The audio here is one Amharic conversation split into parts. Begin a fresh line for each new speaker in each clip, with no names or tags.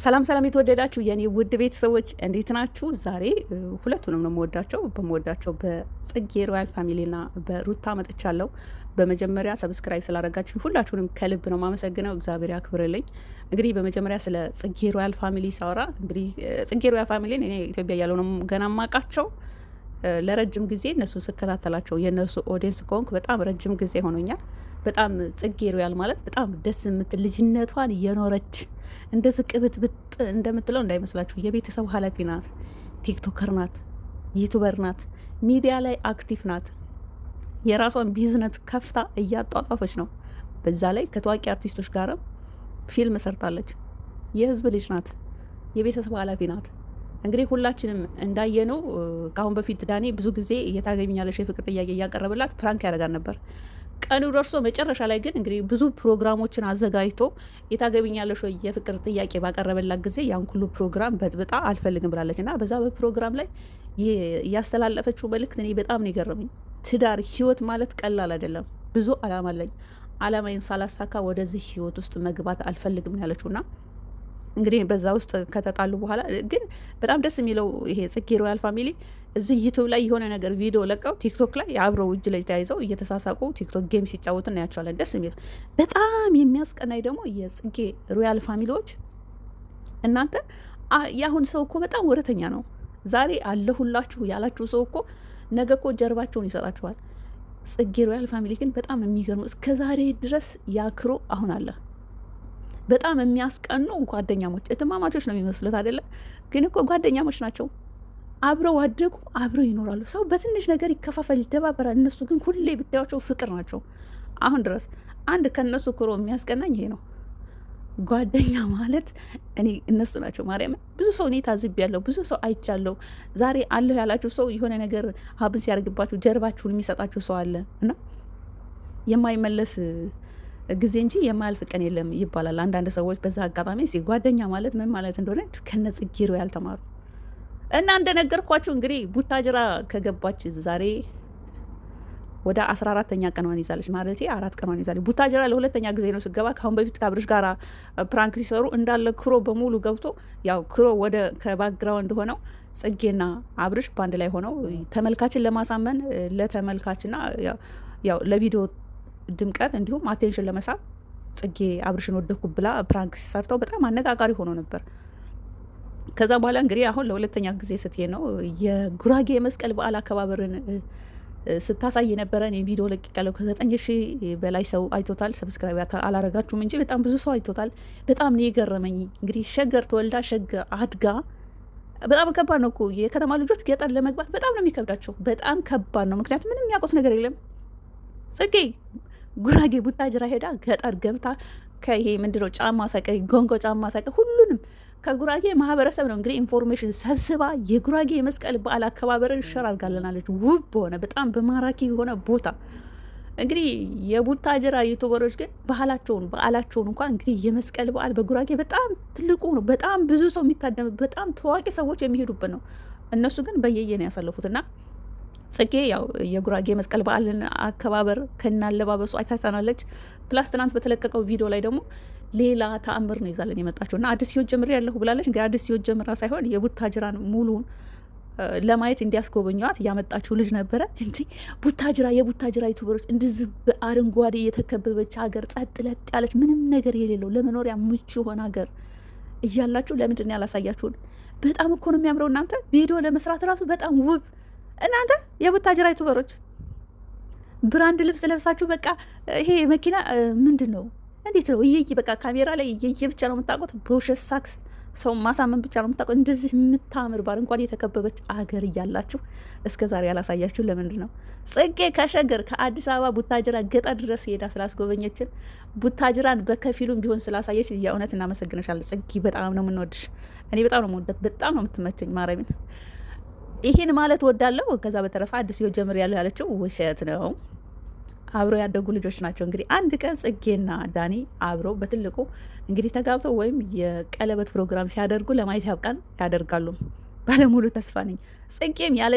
ሰላም ሰላም የተወደዳችሁ የኔ ውድ ቤተሰቦች እንዴት ናችሁ? ዛሬ ሁለቱንም ነው በመወዳቸው በጽጌ ሮያል ፋሚሊና በሩታ መጥቻለሁ። በመጀመሪያ ሰብስክራይብ ስላደረጋችሁ ሁላችሁንም ከልብ ነው ማመሰግነው። እግዚአብሔር ያክብርልኝ። እንግዲህ በመጀመሪያ ስለ ጽጌ ሮያል ፋሚሊ ሳወራ እንግዲህ ጽጌ ሮያል ፋሚሊን እኔ ኢትዮጵያ ያለው ነው ገና ማቃቸው ለረጅም ጊዜ እነሱ ስከታተላቸው የእነሱ ኦዲየንስ ከሆንኩ በጣም ረጅም ጊዜ ሆኖኛል። በጣም ጽጌ ሮያል ማለት በጣም ደስ የምትል ልጅነቷን እየኖረች እንደ ዝቅብት ብጥ እንደምትለው እንዳይመስላችሁ። የቤተሰብ ኃላፊ ናት፣ ቲክቶከር ናት፣ ዩቱበር ናት፣ ሚዲያ ላይ አክቲቭ ናት። የራሷን ቢዝነስ ከፍታ እያጧጧፈች ነው። በዛ ላይ ከታዋቂ አርቲስቶች ጋርም ፊልም ሰርታለች። የህዝብ ልጅ ናት፣ የቤተሰብ ኃላፊ ናት። እንግዲህ ሁላችንም እንዳየነው ከአሁን በፊት ዳኒ ብዙ ጊዜ እየታገኛለሽ የፍቅር ጥያቄ እያቀረበላት ፕራንክ ያደርጋል ነበር። ቀኑ ደርሶ መጨረሻ ላይ ግን እንግዲህ ብዙ ፕሮግራሞችን አዘጋጅቶ የታገቢኛለሽ ወይ የፍቅር ጥያቄ ባቀረበላት ጊዜ ያን ሁሉ ፕሮግራም በጥብጣ አልፈልግም ብላለች እና በዛ በፕሮግራም ላይ ያስተላለፈችው መልእክት እኔ በጣም ነው የገረመኝ። ትዳር ህይወት ማለት ቀላል አይደለም። ብዙ አላማ አለኝ፣ አላማዬን ሳላሳካ ወደዚህ ህይወት ውስጥ መግባት አልፈልግም ያለችውና እንግዲህ በዛ ውስጥ ከተጣሉ በኋላ ግን በጣም ደስ የሚለው ይሄ ጽጌ ሮያል ፋሚሊ እዚህ ዩቱብ ላይ የሆነ ነገር ቪዲዮ ለቀው ቲክቶክ ላይ አብረው እጅ ላይ ተያይዘው እየተሳሳቁ ቲክቶክ ጌም ሲጫወቱ እናያቸዋለን። ደስ የሚል በጣም የሚያስቀናኝ ደግሞ የጽጌ ሮያል ፋሚሊዎች እናንተ የአሁን ሰው እኮ በጣም ወረተኛ ነው። ዛሬ አለሁላችሁ ያላችሁ ሰው እኮ ነገ እኮ ጀርባቸውን ይሰጣችኋል። ጽጌ ሮያል ፋሚሊ ግን በጣም የሚገርሙ እስከ ዛሬ ድረስ ያክሮ አሁን አለ። በጣም የሚያስቀኑ ጓደኛሞች እትማማቾች ነው የሚመስሉት አይደለም፣ ግን እኮ ጓደኛሞች ናቸው። አብረው አደጉ፣ አብረው ይኖራሉ። ሰው በትንሽ ነገር ይከፋፈል፣ ይደባበራል። እነሱ ግን ሁሌ ብታያቸው ፍቅር ናቸው። አሁን ድረስ አንድ ከነሱ ክሮ የሚያስቀናኝ ይሄ ነው። ጓደኛ ማለት እኔ እነሱ ናቸው። ማርያም ብዙ ሰው እኔ ታዝቤያለሁ፣ ብዙ ሰው አይቻለሁ። ዛሬ አለሁ ያላችሁ ሰው የሆነ ነገር ሀብን ሲያደርግባችሁ ጀርባችሁን የሚሰጣችሁ ሰው አለ እና የማይመለስ ጊዜ እንጂ የማያልፍ ቀን የለም ይባላል። አንዳንድ ሰዎች በዛ አጋጣሚ ጓደኛ ማለት ምን ማለት እንደሆነ ከነ ጽጌ ሮያል ያልተማሩ እና እንደነገርኳችሁ እንግዲህ ቡታጅራ ከገባች ዛሬ ወደ 14ተኛ ቀኗን ይዛለች። ማለት 4 ቀኗን ይዛለች። ቡታጅራ ለሁለተኛ ጊዜ ነው ስገባ። ካሁን በፊት ከአብርሽ ጋር ፕራንክ ሲሰሩ እንዳለ ክሮ በሙሉ ገብቶ ያው ክሮ ወደ ከባክግራውንድ ሆነው ጽጌና አብርሽ ባንድ ላይ ሆነው ተመልካችን ለማሳመን ለተመልካችና ያው ለቪዲዮ ድምቀት እንዲሁም አቴንሽን ለመሳብ ጽጌ አብርሽን ወደኩ ብላ ፕራንክ ሰርተው በጣም አነጋጋሪ ሆኖ ነበር። ከዛ በኋላ እንግዲህ አሁን ለሁለተኛ ጊዜ ስትሄድ ነው የጉራጌ የመስቀል በዓል አከባበርን ስታሳይ ነበረ። እኔ ቪዲዮ ለቅቄያለሁ። ከ9,000 በላይ ሰው አይቶታል። ሰብስክራይብ አላረጋችሁም እንጂ በጣም ብዙ ሰው አይቶታል። በጣም ነው የገረመኝ። እንግዲህ ሸገር ተወልዳ ሸገር አድጋ በጣም ከባድ ነው እኮ የከተማ ልጆች ገጠር ለመግባት በጣም ነው የሚከብዳቸው። በጣም ከባድ ነው። ምክንያቱም ምንም የሚያውቁት ነገር የለም። ጽጌ ጉራጌ ቡታጅራ ሄዳ ገጠር ገብታ ከይሄ ምንድነው ጫማ ሳይቀር ጎንጎ ጫማ ሳይቀር ሁሉንም ከጉራጌ ማህበረሰብ ነው እንግዲህ ኢንፎርሜሽን ሰብስባ የጉራጌ የመስቀል በዓል አከባበርን ሸር አድርጋለናለች። ውብ በሆነ በጣም በማራኪ የሆነ ቦታ እንግዲህ የቡታጅራ ዩቱበሮች ግን በዓላቸውን እንኳን እንግዲህ የመስቀል በዓል በጉራጌ በጣም ትልቁ ነው። በጣም ብዙ ሰው የሚታደም በጣም ታዋቂ ሰዎች የሚሄዱበት ነው። እነሱ ግን በየየ ነው ያሳለፉትና ጽጌ ያው የጉራጌ መስቀል በዓልን አከባበር ከናለባበሱ አይታታናለች። ፕላስ ትናንት በተለቀቀው ቪዲዮ ላይ ደግሞ ሌላ ተአምር ነው ይዛለን የመጣችው እና አዲስ ህይወት ጀምሬ ያለሁ ብላለች። እንግዲህ አዲስ ህይወት ጀምራ ሳይሆን የቡታጅራን ሙሉን ለማየት እንዲያስጎበኟት ያመጣችው ልጅ ነበረ እንጂ የቡታጅራ ዩቱበሮች እንደዚህ በአረንጓዴ የተከበበች ሀገር፣ ጸጥ ለጥ ያለች ምንም ነገር የሌለው ለመኖሪያ ምቹ የሆነ ሀገር እያላችሁ ለምንድን ነው ያላሳያችሁን? በጣም እኮ ነው የሚያምረው። እናንተ ቪዲዮ ለመስራት ራሱ በጣም ውብ እናንተ የቡታጅራ ዩቱበሮች ብራንድ ልብስ ለብሳችሁ በቃ ይሄ መኪና ምንድን ነው እንዴት ነው እየየ በቃ ካሜራ ላይ እየየ ብቻ ነው የምታውቁት። በውሸት ሳክስ ሰው ማሳመን ብቻ ነው የምታውቁት። እንደዚህ የምታምር በአረንጓዴ የተከበበች አገር እያላችሁ እስከ ዛሬ ያላሳያችሁ ለምንድን ነው? ጽጌ ከሸገር ከአዲስ አበባ ቡታጅራ ገጠር ድረስ ሄዳ ስላስጎበኘችን ቡታጅራን በከፊሉም ቢሆን ስላሳየች የእውነት እናመሰግነሻለን ጽጌ። በጣም ነው የምንወድሽ። እኔ በጣም ነው የምወዳት። በጣም ነው የምትመቸኝ ማርያምን። ይህን ማለት ወዳለው። ከዛ በተረፈ አዲስ ህይወት ጀምር ያለችው ውሸት ነው። አብረው ያደጉ ልጆች ናቸው። እንግዲህ አንድ ቀን ጽጌና ዳኒ አብረው በትልቁ እንግዲህ ተጋብተው ወይም የቀለበት ፕሮግራም ሲያደርጉ ለማየት ያብቃን። ያደርጋሉ ባለሙሉ ተስፋ ነኝ። ጽጌም ያለ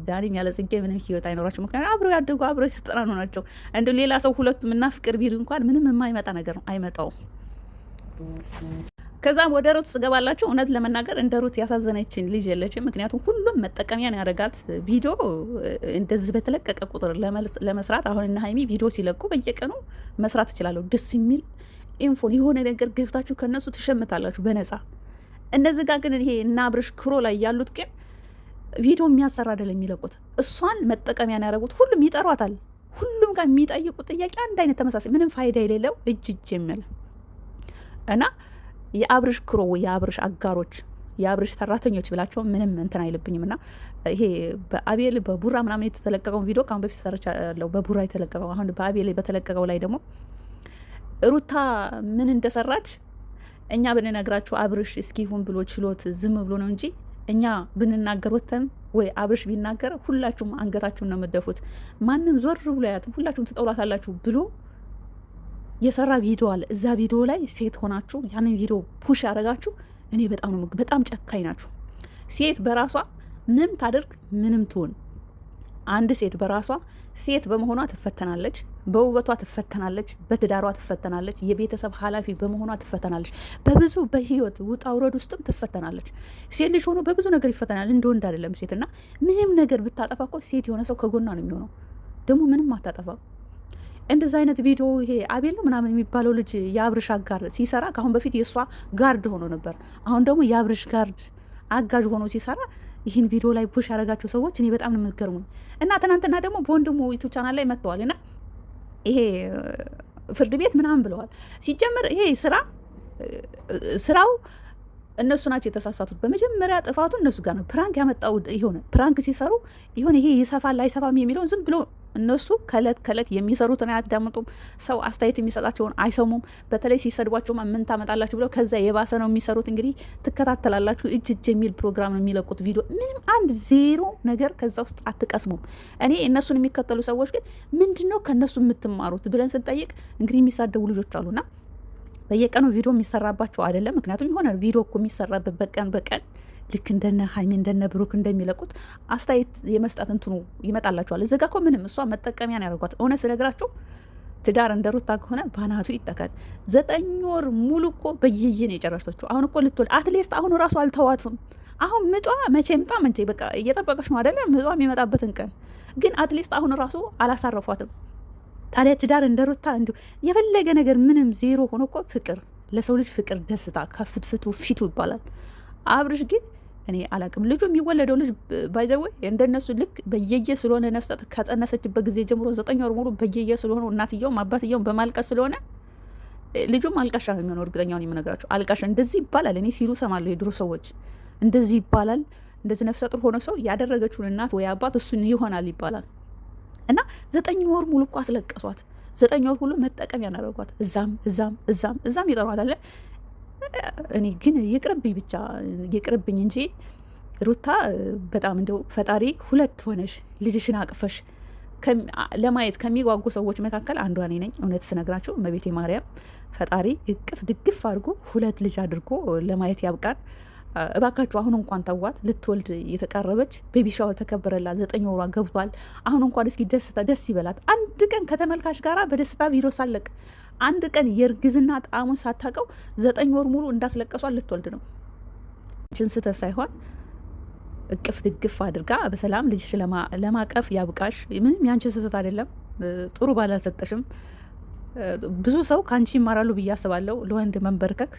ዳኒም ያለ ጽጌ ምንም ህይወት አይኖራቸው። ምክንያቱም አብረው ያደጉ አብረው የተጠናኑ ናቸው። እንደ ሌላ ሰው ሁለቱም እና ፍቅር ቢሉ እንኳን ምንም የማይመጣ ነገር ነው፣ አይመጣውም። ከዛም ወደ ሩት ስገባላችሁ እውነት ለመናገር እንደ ሩት ያሳዘነችን ልጅ የለችም። ምክንያቱም ሁሉም መጠቀሚያን ያደረጋት ቪዲዮ እንደዚህ በተለቀቀ ቁጥር ለመስራት አሁን እና ሀይሚ ቪዲዮ ሲለቁ በየቀኑ መስራት እችላለሁ። ደስ የሚል ኢንፎን የሆነ ነገር ገብታችሁ ከነሱ ትሸምታላችሁ በነጻ። እነዚህ ጋር ግን ይሄ እና አብርሽ ክሮ ላይ ያሉት ግን ቪዲዮ የሚያሰራ አይደለም የሚለቁት፣ እሷን መጠቀሚያን ያደረጉት። ሁሉም ይጠሯታል። ሁሉም ጋር የሚጠይቁት ጥያቄ አንድ አይነት ተመሳሳይ፣ ምንም ፋይዳ የሌለው እጅ የሚል እና የአብርሽ ክሮ የአብርሽ አጋሮች የአብርሽ ሰራተኞች ብላቸው ምንም እንትን አይልብኝም። እና ይሄ በአቤል በቡራ ምናምን የተለቀቀውን ቪዲዮ ከአሁን በፊት ሰርቻለሁ። በቡራ የተለቀቀው አሁን በአቤል በተለቀቀው ላይ ደግሞ ሩታ ምን እንደሰራች እኛ ብንነግራችሁ አብርሽ እስኪ ሁን ብሎ ችሎት ዝም ብሎ ነው እንጂ እኛ ብንናገር ወተን ወይ አብርሽ ቢናገር ሁላችሁም አንገታችሁን ነው የምትደፉት። ማንም ዞር ብሎ ያትም ሁላችሁም ትጠውላታላችሁ ብሎ የሰራ ቪዲዮ አለ። እዛ ቪዲዮ ላይ ሴት ሆናችሁ ያንን ቪዲዮ ፑሽ ያደረጋችሁ እኔ በጣም ጨካኝ ናችሁ። ሴት በራሷ ምንም ታደርግ ምንም ትሆን፣ አንድ ሴት በራሷ ሴት በመሆኗ ትፈተናለች፣ በውበቷ ትፈተናለች፣ በትዳሯ ትፈተናለች፣ የቤተሰብ ኃላፊ በመሆኗ ትፈተናለች፣ በብዙ በህይወት ውጣ ውረድ ውስጥም ትፈተናለች። ሴት ልጅ ሆኖ በብዙ ነገር ይፈተናል። እንደ ወንድ አይደለም ሴትና ምንም ነገር ብታጠፋ እኮ ሴት የሆነ ሰው ከጎኗ ነው የሚሆነው። ደግሞ ምንም አታጠፋም። እንደዛ አይነት ቪዲዮ ይሄ አቤል ነው ምናምን የሚባለው ልጅ የአብርሽ አጋር ሲሰራ ከአሁን በፊት የእሷ ጋርድ ሆኖ ነበር። አሁን ደግሞ የአብርሽ ጋርድ አጋዥ ሆኖ ሲሰራ ይህን ቪዲዮ ላይ ፑሽ ያደረጋቸው ሰዎች እኔ በጣም ነው የምትገርሙኝ። እና ትናንትና ደግሞ በወንድሙ ዩቱብ ቻናል ላይ መጥተዋል እና ይሄ ፍርድ ቤት ምናምን ብለዋል። ሲጀምር ይሄ ስራው እነሱ ናቸው የተሳሳቱት። በመጀመሪያ ጥፋቱ እነሱ ጋር ነው። ፕራንክ ያመጣው የሆነ ፕራንክ ሲሰሩ የሆነ ይሄ ይሰፋል አይሰፋም የሚለውን ዝም ብሎ እነሱ ከእለት ከእለት የሚሰሩትን አያዳምጡም። ሰው አስተያየት የሚሰጣቸውን አይሰሙም። በተለይ ሲሰድቧቸው ምን ታመጣላችሁ ብለው ከዛ የባሰ ነው የሚሰሩት። እንግዲህ ትከታተላላችሁ። እጅ የሚል ፕሮግራም ነው የሚለቁት ቪዲዮ። ምንም አንድ ዜሮ ነገር ከዛ ውስጥ አትቀስሙም። እኔ እነሱን የሚከተሉ ሰዎች ግን ምንድን ነው ከእነሱ የምትማሩት ብለን ስንጠይቅ እንግዲህ የሚሳደቡ ልጆች አሉና በየቀኑ ቪዲዮ የሚሰራባቸው አይደለም። ምክንያቱም የሆነ ቪዲዮ እኮ የሚሰራበት በቀን በቀን ልክ እንደነ ሀይሚ እንደነ ብሩክ እንደሚለቁት አስተያየት የመስጠት እንትኑ ይመጣላቸዋል። እዚህ ጋ እኮ ምንም እሷ መጠቀሚያን ያደርጓት። እውነት ስነግራቸው ትዳር እንደ ሩታ ከሆነ ባናቱ ይጠቃል። 9 ወር ሙሉ እኮ በየየን የጨረሰችው። አሁን እኮ ልትወልድ አትሊስት አሁን ራሱ አልተዋትም። አሁን ምጧ መቼ ምጣ መንቼ በቃ እየጠበቀች ነው አይደለም ምጧ የሚመጣበትን ቀን ግን አትሊስት አሁን ራሱ አላሳረፏትም። ታዲያ ትዳር እንደ ሩታ እንዲሁ የፈለገ ነገር ምንም ዜሮ ሆኖ እኮ ፍቅር ለሰው ልጅ ፍቅር ደስታ ከፍትፍቱ ፊቱ ይባላል። አብርሽ ግን እኔ አላቅም። ልጁ የሚወለደው ልጅ ባይዘወይ እንደነሱ ልክ በየየ ስለሆነ ነፍሰት ከጸነሰችበት ጊዜ ጀምሮ 9 ወር ሙሉ በየየ ስለሆነ እናትየውም አባትየውም በማልቀስ ስለሆነ ልጁም አልቃሻ ነው የሚሆነው። እርግጠኛውን የምነግራቸው አልቃሻ እንደዚህ ይባላል። እኔ ሲሉ ሰማለሁ የድሮ ሰዎች እንደዚህ ይባላል። እንደዚህ ነፍሰ ጡር ሆነ ሰው ያደረገችውን እናት ወይ አባት እሱን ይሆናል ይባላል። እና 9 ወር ሙሉ እኮ አስለቀሷት። 9 ወር ሁሉ መጠቀም ያናረጓት እዛም ይጠሯታል። እኔ ግን ይቅርብኝ ብቻ ይቅርብኝ እንጂ ሩታ በጣም እንደው ፈጣሪ ሁለት ሆነሽ ልጅሽን አቅፈሽ ለማየት ከሚጓጉ ሰዎች መካከል አንዷ እኔ ነኝ። እውነት ስነግራችሁ እመቤቴ ማርያም ፈጣሪ እቅፍ ድግፍ አድርጎ 2 ልጅ አድርጎ ለማየት ያብቃን። እባካችሁ አሁን እንኳን ተዋት። ልትወልድ የተቃረበች ቤቢ ሻወር ተከበረላት። 9 ወሯ ገብቷል። አሁን እንኳን እስኪ ደስ ይበላት። አንድ ቀን ከተመልካች ጋር በደስታ ቪዲዮ ሳለቅ አንድ ቀን የእርግዝና ጣዕሙን ሳታውቀው 9 ወር ሙሉ እንዳስለቀሷል ልትወልድ ነው። ችንስተ ሳይሆን እቅፍ ድግፍ አድርጋ በሰላም ልጅሽ ለማቀፍ ያብቃሽ። ምንም ያንቺ ስህተት አይደለም። ጥሩ ባል አልሰጠሽም። ብዙ ሰው ከአንቺ ይማራሉ ብዬ አስባለሁ። ለወንድ መንበርከክ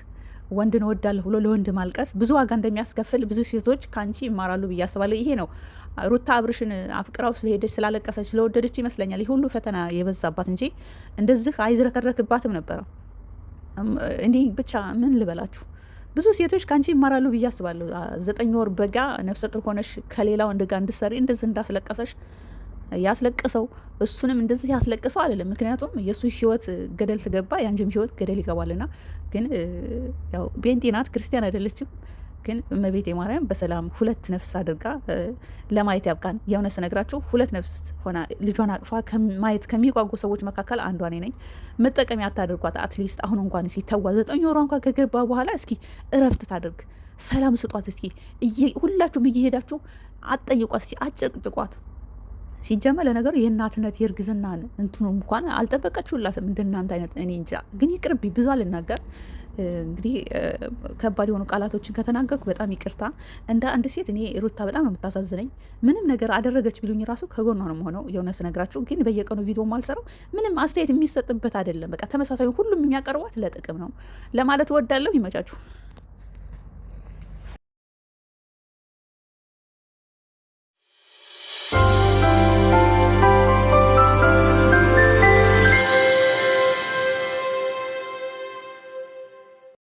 ወንድን እወዳለሁ ብሎ ለወንድ ማልቀስ ብዙ ዋጋ እንደሚያስከፍል ብዙ ሴቶች ከአንቺ ይማራሉ ብዬ አስባለሁ። ይሄ ነው ሩታ አብርሽን አፍቅራው ስለሄደች ስላለቀሰች ስለወደደች ይመስለኛል ይህ ሁሉ ፈተና የበዛባት እንጂ እንደዚህ አይዝረከረክባትም ነበረ። እንዲህ ብቻ ምን ልበላችሁ፣ ብዙ ሴቶች ከአንቺ ይማራሉ ብዬ አስባለሁ። 9 ወር በጋ ነፍሰ ጡር ሆነሽ ከሌላ ወንድ ጋር እንድትሰሪ እንደዚህ እንዳስለቀሰሽ ያስለቅሰው እሱንም እንደዚህ ያስለቅሰው አለለም። ምክንያቱም የእሱ ህይወት ገደል ስገባ የአንቺም ህይወት ገደል ይገባልና። ግን ያው ቤንጤ ናት፣ ክርስቲያን አይደለችም። ግን እመቤቴ ማርያም በሰላም 2 ነፍስ አድርጋ ለማየት ያብቃን። የእውነት ስነግራችሁ 2 ነፍስ ሆና ልጇን አቅፋ ማየት ከሚጓጉ ሰዎች መካከል አንዷ እኔ ነኝ። መጠቀሚያ አታድርጓት። አትሊስት አሁን እንኳን እስኪ ተዋ 9 ወሯ እንኳን ከገባ በኋላ እስኪ እረፍት ታድርግ፣ ሰላም ስጧት። እስኪ ሁላችሁም እየሄዳችሁ አትጠይቋት፣ እስኪ አጨቅጭቋት። ሲጀመር ለነገሩ የእናትነት የእርግዝናን እንትኑ እንኳን አልጠበቀችሁላትም እንደናንተ አይነት። እኔ እንጃ ግን ይቅርብኝ፣ ብዙ አልናገር። እንግዲህ ከባድ የሆኑ ቃላቶችን ከተናገርኩ በጣም ይቅርታ። እንደ አንድ ሴት እኔ ሩታ በጣም ነው የምታሳዝነኝ። ምንም ነገር አደረገች ቢሉኝ ራሱ ከጎኗ ነው የምሆነው። የሆነ ስነግራችሁ ግን በየቀኑ ቪዲዮ ማልሰራው ምንም አስተያየት የሚሰጥበት አይደለም። በቃ ተመሳሳይ ሁሉም የሚያቀርቧት ለጥቅም ነው ለማለት እወዳለሁ። ይመቻችሁ።